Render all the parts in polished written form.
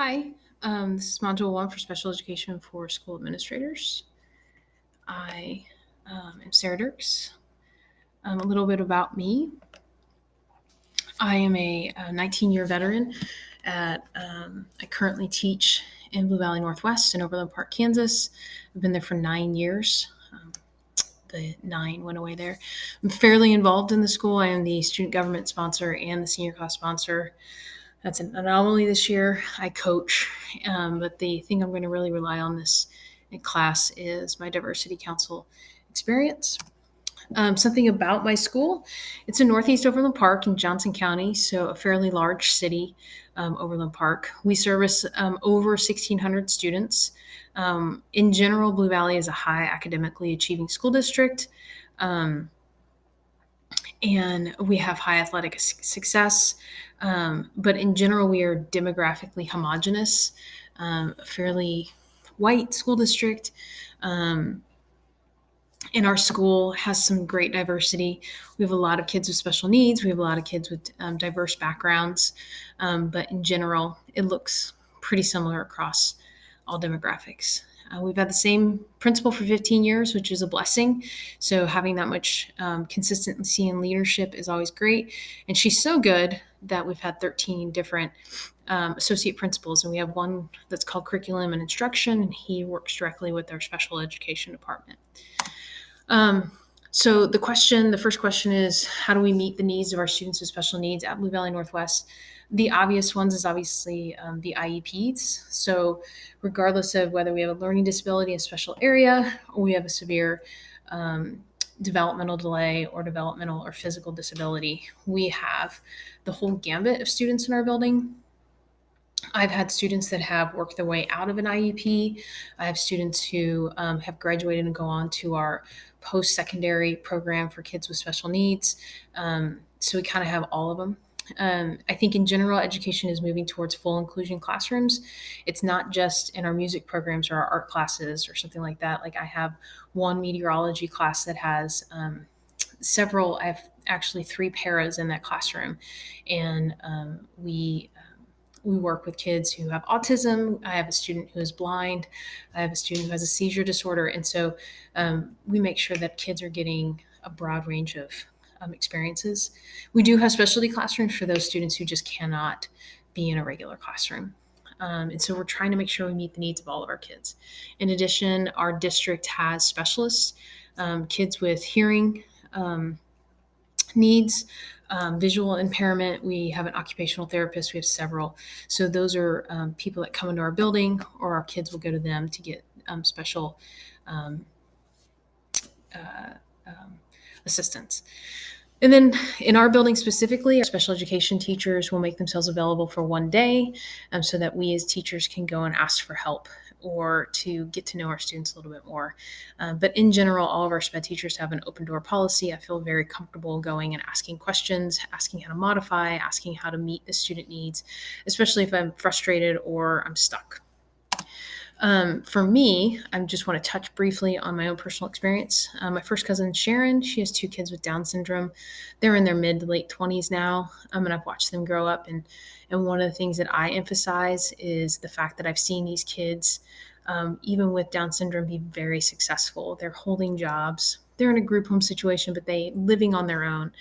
Hi, this is Module 1 for Special Education for School Administrators. I am Sarah Dirks. A little bit about me. I am a 19-year veteran. I currently teach in Blue Valley Northwest in Overland Park, Kansas. I've been there for 9 years. The 9 went away there. I'm fairly involved in the school. I am the student government sponsor and the senior class sponsor. That's an anomaly this year. I coach, but the thing I'm going to really rely on this class is my diversity council experience. Something about my school, it's in Northeast Overland Park in Johnson County, so a fairly large city, Overland Park. We service over 1,600 students. In general, Blue Valley is a high academically achieving school district. And we have high athletic success. But in general, we are demographically homogenous, a fairly white school district. And our school has some great diversity. We have a lot of kids with special needs. We have a lot of kids with diverse backgrounds. But in general, it looks pretty similar across all demographics. We've had the same principal for 15 years, which is a blessing. So having that much consistency in leadership is always great. And she's so good that we've had 13 different associate principals. And we have one that's called curriculum and instruction, and he works directly with our special education department. So the first question is, how do we meet the needs of our students with special needs at Blue Valley Northwest? The obvious ones is obviously the IEPs. So regardless of whether we have a learning disability, a special area, or we have a severe developmental delay or developmental or physical disability, we have the whole gambit of students in our building. I've had students that have worked their way out of an IEP. I have students who have graduated and go on to our post-secondary program for kids with special needs. So we kind of have all of them. I think in general, education is moving towards full inclusion classrooms. It's not just in our music programs or our art classes or something like that. Like I have one meteorology class that has I have actually 3 paras in that classroom. And we work with kids who have autism. I have a student who is blind. I have a student who has a seizure disorder. And so we make sure that kids are getting a broad range of experiences. We do have specialty classrooms for those students who just cannot be in a regular classroom. And so we're trying to make sure we meet the needs of all of our kids. In addition, our district has specialists, kids with hearing needs, visual impairment. We have an occupational therapist. We have several. So those are people that come into our building, or our kids will go to them to get special assistance. And then in our building specifically, our special education teachers will make themselves available for one day so that we as teachers can go and ask for help or to get to know our students a little bit more. But in general, all of our SPED teachers have an open door policy. I feel very comfortable going and asking questions, asking how to modify, asking how to meet the student needs, especially if I'm frustrated or I'm stuck. For me, I just want to touch briefly on my own personal experience. My first cousin, Sharon, she has 2 kids with Down syndrome. They're in their mid to late 20s now, and I've watched them grow up. And one of the things that I emphasize is the fact that I've seen these kids, even with Down syndrome, be very successful. They're holding jobs. They're in a group home situation, but they living on their own.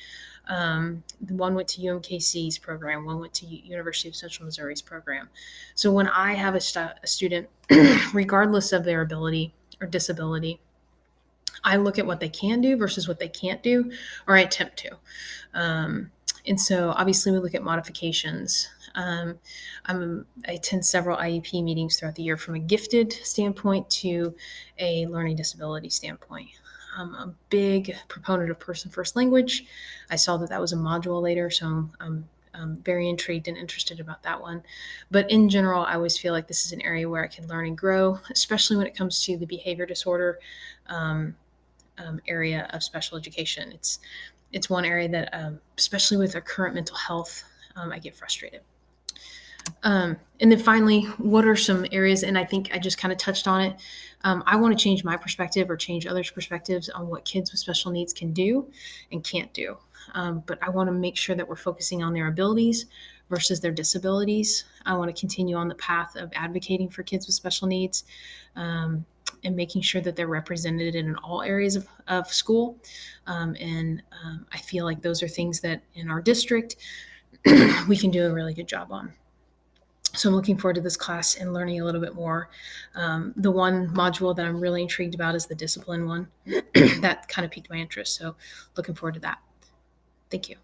One went to UMKC's program, one went to University of Central Missouri's program. So when I have a student, regardless of their ability or disability, I look at what they can do versus what they can't do, or I attempt to. And so obviously we look at modifications. I attend several IEP meetings throughout the year from a gifted standpoint to a learning disability standpoint. I'm a big proponent of person first language. I saw that was a module later, so I'm very intrigued and interested about that one. But in general, I always feel like this is an area where I can learn and grow, especially when it comes to the behavior disorder area of special education. It's one area that, especially with our current mental health, I get frustrated. And then finally, what are some areas, and I think I just kind of touched on it, I want to change my perspective or change others' perspectives on what kids with special needs can do and can't do. But I want to make sure that we're focusing on their abilities versus their disabilities. I want to continue on the path of advocating for kids with special needs, and making sure that they're represented in all areas of school. I feel like those are things that in our district we can do a really good job on. So I'm looking forward to this class and learning a little bit more. The one module that I'm really intrigued about is the discipline one. That kind of piqued my interest. So looking forward to that. Thank you.